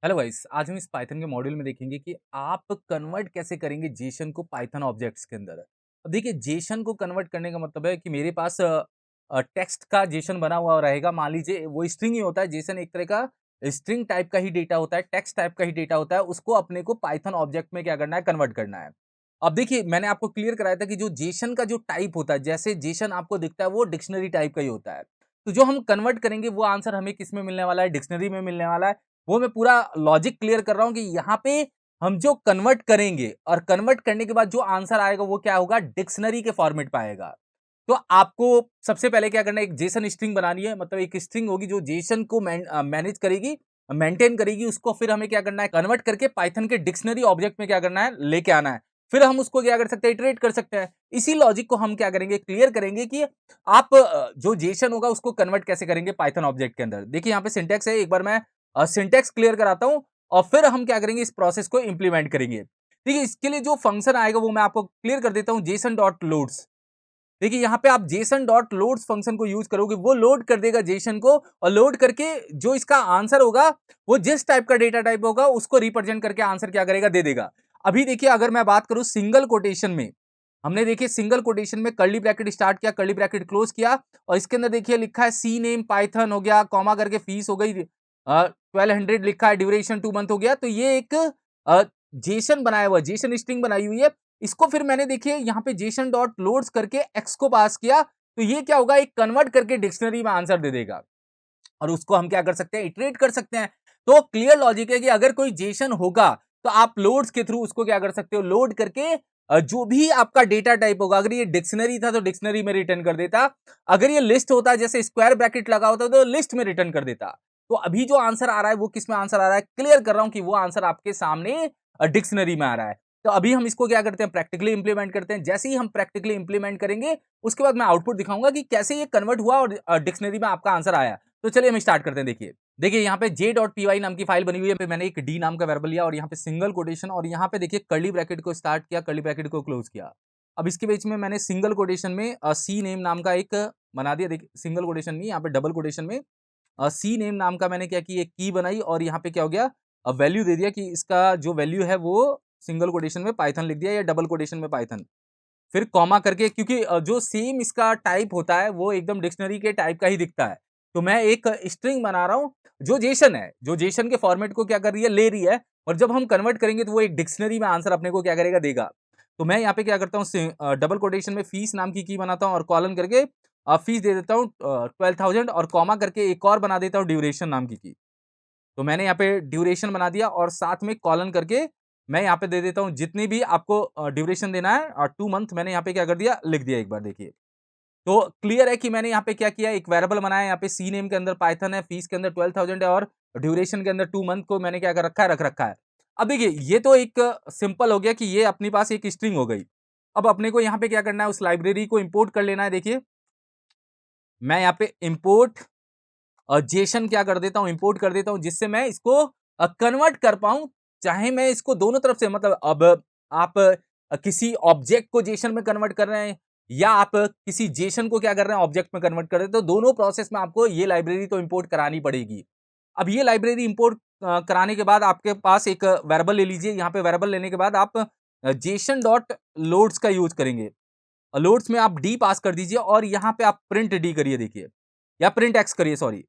Hello guys, आज हम इस पाइथन के मॉड्यूल में देखेंगे कि आप कन्वर्ट कैसे करेंगे जेसन को पाइथन ऑब्जेक्ट्स के अंदर। अब देखिए, जेसन को कन्वर्ट करने का मतलब है कि मेरे पास टेक्स्ट का जेसन बना हुआ रहेगा। मान लीजिए वो स्ट्रिंग ही होता है। जेसन एक तरह का स्ट्रिंग टाइप का ही डेटा होता है, टेक्स्ट टाइप का ही डेटा होता है। उसको अपने को पाइथन ऑब्जेक्ट में क्या करना है, कन्वर्ट करना है। अब देखिए, मैंने आपको क्लियर कराया था कि जो जेसन का जो टाइप होता है, जैसे जेसन आपको दिखता है वो डिक्शनरी टाइप का ही होता है। तो जो हम कन्वर्ट करेंगे वो आंसर हमें किस में मिलने वाला है, डिक्शनरी में मिलने वाला है। वो मैं पूरा लॉजिक क्लियर कर रहा हूँ कि यहाँ पे हम जो कन्वर्ट करेंगे और कन्वर्ट करने के बाद जो आंसर आएगा वो क्या होगा, डिक्शनरी के फॉर्मेट पे आएगा। तो आपको सबसे पहले क्या करना है, एक जेसन स्ट्रिंग बनानी है। मतलब एक स्ट्रिंग होगी जो जेसन को मैनेज करेगी, मेंटेन करेगी। उसको फिर हमें क्या करना है, कन्वर्ट करके पाइथन के डिक्शनरी ऑब्जेक्ट में क्या करना है, लेके आना है। फिर हम उसको क्या कर सकते हैं, इटरेट कर सकते हैं। इसी लॉजिक को हम क्या करेंगे, क्लियर करेंगे कि आप जो जेसन होगा उसको कन्वर्ट कैसे करेंगे पाइथन ऑब्जेक्ट के अंदर। देखिए यहाँ पे सिंटैक्स है, एक बार मैं सिंटैक्स क्लियर कराता हूं और फिर हम क्या करेंगे, इस प्रोसेस को इंप्लीमेंट करेंगे। ठीक है, इसके लिए जो फंक्शन आएगा वो मैं आपको क्लियर कर देता हूं, जेसन डॉट लोड्स। देखिए यहाँ पे आप जेसन डॉट लोड्स फंक्शन को यूज करोगे, वो लोड कर देगा जेसन को, और लोड करके जो इसका आंसर होगा वो जिस टाइप का डेटा टाइप होगा उसको रिप्रेजेंट करके आंसर क्या करेगा, दे देगा। अभी देखिए, अगर मैं बात करूं सिंगल कोटेशन में, हमने देखिए सिंगल कोटेशन में कर्ली ब्रैकेट स्टार्ट किया, कर्ली ब्रैकेट क्लोज किया, और इसके अंदर देखिए लिखा है सी नेम पाइथन हो गया, कॉमा करके फीस हो गई, 1200 लिखा है, ड्यूरेशन 2 मंथ हो गया। तो ये एक जेसन बनाया हुआ, जेसन स्ट्रिंग बनाई हुई है। इसको फिर मैंने देखिए यहाँ पे जेसन डॉट लोड्स करके एक्स को पास किया, तो ये क्या होगा, एक कन्वर्ट करके डिक्शनरी में आंसर दे देगा। और उसको हम क्या कर सकते हैं, इटरेट कर सकते हैं। तो क्लियर लॉजिक है कि अगर कोई जेसन होगा तो आप लोड्स के थ्रू उसको क्या कर सकते हो, लोड करके जो भी आपका डेटा टाइप होगा, अगर ये डिक्शनरी था तो डिक्शनरी में रिटर्न कर देता, अगर ये लिस्ट होता जैसे स्क्वायर ब्रैकेट लगा होता तो लिस्ट में रिटर्न कर देता। तो अभी जो आंसर आ रहा है वो किस में आंसर आ रहा है, क्लियर कर रहा हूं कि वो आंसर आपके सामने डिक्शनरी में आ रहा है। तो अभी हम इसको क्या करते हैं, प्रैक्टिकली इंप्लीमेंट करते हैं। जैसे ही हम प्रैक्टिकली इंप्लीमेंट करेंगे उसके बाद मैं आउटपुट दिखाऊंगा कि कैसे ये कन्वर्ट हुआ और डिक्शनरी में आपका आंसर आया। तो चलिए हम स्टार्ट करते हैं। देखिए यहाँ पे j.py नाम की फाइल बनी हुई है। पे मैंने एक d नाम का वेरिएबल लिया और यहाँ पे सिंगल कोटेशन, और यहाँ पे देखिए कर्ली ब्रैकेट को स्टार्ट किया, कर्ली ब्रैकेट को क्लोज किया। अब इसके बीच में मैंने सिंगल कोटेशन में सी नेम नाम का एक बना दिया। देखिए सिंगल कोटेशन नहीं, यहाँ पे डबल कोटेशन में सी नेम नाम का मैंने क्या की, एक की बनाई, और यहाँ पे क्या हो गया, वैल्यू दे दिया कि इसका जो वैल्यू है वो सिंगल कोटेशन में पाइथन लिख दिया या डबल कोटेशन में पाइथन। फिर कॉमा करके, क्योंकि जो सेम इसका टाइप होता है वो एकदम डिक्शनरी के टाइप का ही दिखता है, तो मैं एक स्ट्रिंग बना रहा हूँ जो जेसन है, जो जेसन के फॉर्मेट को क्या कर रही है, ले रही है। और जब हम कन्वर्ट करेंगे तो वो एक डिक्शनरी में आंसर अपने को क्या करेगा, देगा। तो मैं यहाँ पे क्या करता हूँ, डबल कोटेशन में फीस नाम की बनाता हूँ और कॉलन करके फीस दे देता हूँ 12,000, और कॉमा करके एक और बना देता हूँ ड्यूरेशन नाम की। तो मैंने यहाँ पे ड्यूरेशन बना दिया और साथ में कॉलन करके मैं यहाँ पे दे देता हूँ जितनी भी आपको ड्यूरेशन देना है, और 2 मंथ मैंने यहाँ पे क्या कर दिया, लिख दिया। एक बार देखिए, तो क्लियर है कि मैंने यहाँ पे क्या किया, एक वेरिएबल बनाया। यहाँ पे सी नेम के अंदर पाइथन है, फीस के अंदर 12,000 है, और ड्यूरेशन के अंदर 2 मंथ को मैंने क्या कर रखा है, रख रखा है। अब देखिए ये तो एक सिंपल हो गया कि ये अपने पास एक स्ट्रिंग हो गई। अब अपने को यहाँ पे क्या करना है, उस लाइब्रेरी को इंपोर्ट कर लेना है। देखिए मैं यहाँ पे इंपोर्ट जेसन क्या कर देता हूँ, इंपोर्ट कर देता हूँ, जिससे मैं इसको कन्वर्ट कर पाऊं। चाहे मैं इसको दोनों तरफ से, मतलब अब आप किसी ऑब्जेक्ट को जेसन में कन्वर्ट कर रहे हैं या आप किसी जेसन को क्या कर रहे हैं, ऑब्जेक्ट में कन्वर्ट कर रहे हैं, तो दोनों प्रोसेस में आपको ये लाइब्रेरी तो इंपोर्ट करानी पड़ेगी। अब ये लाइब्रेरी इंपोर्ट कराने के बाद आपके पास एक वेरिएबल ले लीजिए। यहाँ पे वेरिएबल लेने के बाद आप जेसन डॉट लोड्स का यूज करेंगे। लोड्स में आप डी पास कर दीजिए और यहाँ पे आप प्रिंट डी करिए, देखिए, या प्रिंट एक्स करिए, सॉरी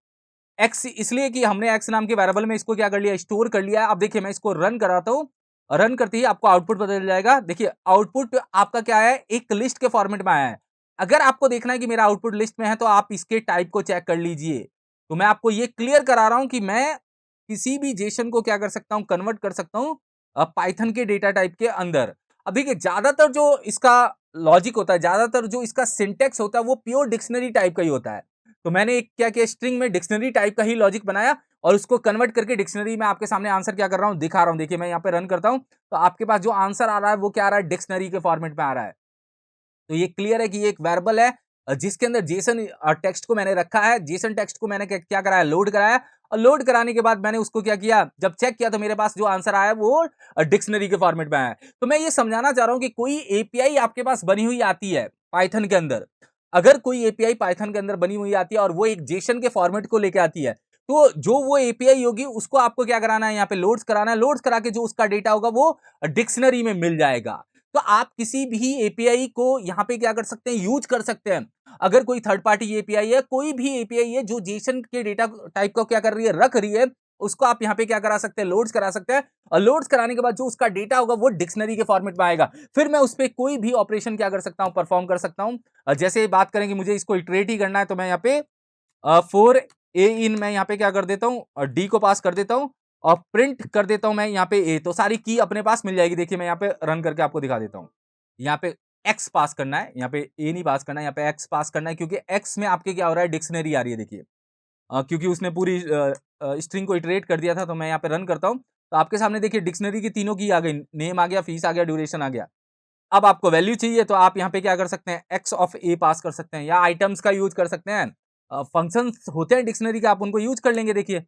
एक्स, इसलिए कि हमने एक्स नाम के वेरिएबल में इसको क्या कर लिया, स्टोर कर लिया। अब देखिए मैं इसको रन कराता हूं, रन करते ही आपको आउटपुट बदल जाएगा। देखिए आउटपुट आपका क्या है, एक लिस्ट के फॉर्मेट में आया है। अगर आपको देखना है कि मेरा आउटपुट लिस्ट में है तो आप इसके टाइप को चेक कर लीजिए। तो मैं आपको ये क्लियर करा रहा हूं कि मैं किसी भी जेसन को क्या कर सकता हूं, कन्वर्ट कर सकता हूं पाइथन के डेटा टाइप के अंदर। अब देखिए ज्यादातर जो इसका लॉजिक होता है, ज्यादातर जो इसका सिंटेक्स होता है वो प्योर डिक्शनरी टाइप का ही होता है। तो मैंने एक क्या किया, स्ट्रिंग में डिक्शनरी टाइप का ही लॉजिक बनाया और उसको कन्वर्ट करके डिक्शनरी में आपके सामने आंसर क्या कर रहा हूं, दिखा रहा हूं। देखिए मैं यहाँ पे रन करता हूं तो आपके पास जो आंसर आ रहा है वो क्या आ रहा है, डिक्शनरी के फॉर्मेट में आ रहा है। तो ये क्लियर है कि ये एक वेरिएबल है जिसके अंदर जेसन टेक्स्ट को मैंने रखा है। जेसन टेक्स्ट को मैंने क्या कराया, लोड कराया, और लोड कराने के बाद मैंने उसको क्या किया, जब चेक किया तो मेरे पास जो आंसर आया वो डिक्शनरी के फॉर्मेट में आया। तो मैं ये समझाना चाह रहा हूं कि कोई एपीआई आपके पास बनी हुई आती है पाइथन के अंदर, अगर कोई एपीआई पाइथन के अंदर बनी हुई आती है और वो एक जेसन के फॉर्मेट को लेके आती है, तो जो वो एपीआई होगी उसको आपको क्या कराना है, यहाँ पे लोड्स कराना है। लोड्स करा के जो उसका डेटा होगा वो डिक्शनरी में मिल जाएगा। तो आप किसी भी एपीआई को यहाँ पे क्या कर सकते हैं, यूज कर सकते हैं। अगर कोई थर्ड पार्टी एपीआई है, कोई भी एपीआई है जो जेसन के डेटा टाइप को क्या कर रही है, रख रही है, उसको आप यहाँ पे क्या करा सकते हैं, लोड्स करा सकते हैं। और लोड्स कराने के बाद जो उसका डेटा होगा वो डिक्शनरी के फॉर्मेट में आएगा। फिर मैं उस पर कोई भी ऑपरेशन क्या कर सकता हूं, परफॉर्म कर सकता हूं। जैसे बात करेंगे मुझे इसको इटरेट ही करना है, तो मैं यहाँ पे 4 ए इन मैं यहाँ पे क्या कर देता हूँ, और डी को पास कर देता हूँ और प्रिंट कर देता हूं मैं यहाँ पे ए, तो सारी की अपने पास मिल जाएगी। देखिए मैं यहाँ पे रन करके आपको दिखा देता हूँ। यहाँ पे एक्स पास करना है, यहाँ पे ए नहीं पास करना है, यहाँ पे एक्स पास करना है, क्योंकि एक्स में आपके क्या हो रहा है, डिक्शनरी आ रही है। देखिए क्योंकि उसने पूरी स्ट्रिंग को इटरेट कर दिया था, तो मैं यहाँ पे रन करता हूँ। तो आपके सामने देखिए डिक्शनरी की तीनों की आ गई, नेम आ गया, फीस आ गया, ड्यूरेशन आ गया। अब आपको वैल्यू चाहिए तो आप यहाँ पे क्या कर सकते हैं, एक्स ऑफ ए पास कर सकते हैं, या आइटम्स का यूज कर सकते हैं। फंक्शंस होते हैं डिक्शनरी के, आप उनको यूज कर लेंगे। देखिए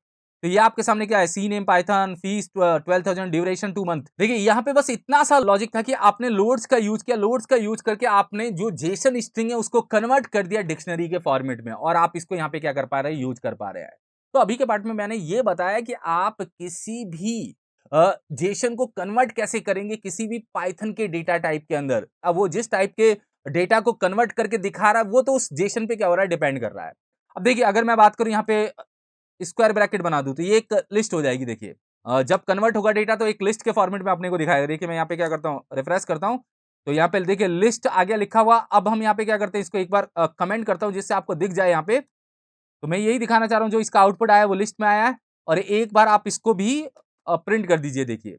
तो ये आपके सामने क्या है, see name Python, fees 12,000, duration 2 month. देखिए यहाँ पे बस इतना सा लॉजिक था कि आपने लोड्स का यूज किया, लोड्स का यूज करके आपने जो जेसन स्ट्रिंग है उसको कन्वर्ट कर दिया डिक्शनरी के फॉर्मेट में, और आप इसको यहाँ पे क्या कर पा रहे हैं, यूज कर पा रहे हैं। तो अभी के पार्ट में मैंने ये बताया कि आप किसी भी जेसन को कन्वर्ट कैसे करेंगे किसी भी पाइथन के डेटा टाइप के अंदर। अब वो जिस टाइप के डेटा को कन्वर्ट करके दिखा रहा है वो तो उस जेसन पे क्या हो रहा है, डिपेंड कर रहा है। अब देखिए अगर मैं बात करूं यहाँ पे स्क्वायर ब्रैकेट बना दूं तो ये एक लिस्ट हो जाएगी। देखिए जब कन्वर्ट होगा डेटा तो एक लिस्ट के फॉर्मेट में अपने को दिखाएगा। देखिए मैं यहाँ पे क्या करता हूँ, रिफ्रेश करता हूँ, तो यहाँ पे देखिए लिस्ट आ गया लिखा हुआ। अब हम यहाँ पे क्या करते हैं, इसको एक बार कमेंट करता हूँ जिससे आपको दिख जाए यहाँ पे। तो मैं यही दिखाना चाह रहा हूँ, जो इसका आउटपुट आया वो लिस्ट में आया है, और एक बार आप इसको भी प्रिंट कर दीजिए। देखिए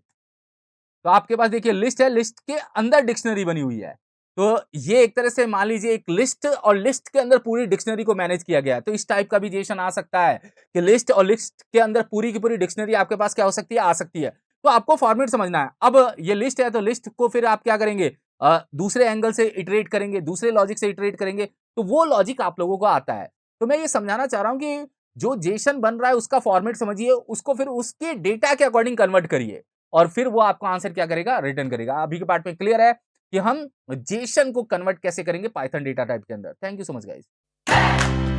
तो आपके पास देखिए लिस्ट है, लिस्ट के अंदर डिक्शनरी बनी हुई है। तो ये एक तरह से मान लीजिए एक लिस्ट, और लिस्ट के अंदर पूरी डिक्शनरी को मैनेज किया गया है। तो इस टाइप का भी जेसन आ सकता है कि लिस्ट और लिस्ट के अंदर पूरी की पूरी डिक्शनरी आपके पास क्या हो सकती है, आ सकती है। तो आपको फॉर्मेट समझना है। अब ये लिस्ट है तो लिस्ट को फिर आप क्या करेंगे, दूसरे एंगल से इटरेट करेंगे, दूसरे लॉजिक से इटरेट करेंगे, तो वो लॉजिक आप लोगों को आता है। तो मैं ये समझाना चाह रहा हूं कि जो जेसन बन रहा है उसका फॉर्मेट समझिए, उसको फिर उसके डेटा के अकॉर्डिंग कन्वर्ट करिए, और फिर वो आपको आंसर क्या करेगा, रिटर्न करेगा। अभी के पार्ट में क्लियर है कि हम जेसन को कन्वर्ट कैसे करेंगे पाइथन डेटा टाइप के अंदर। Thank you so much guys.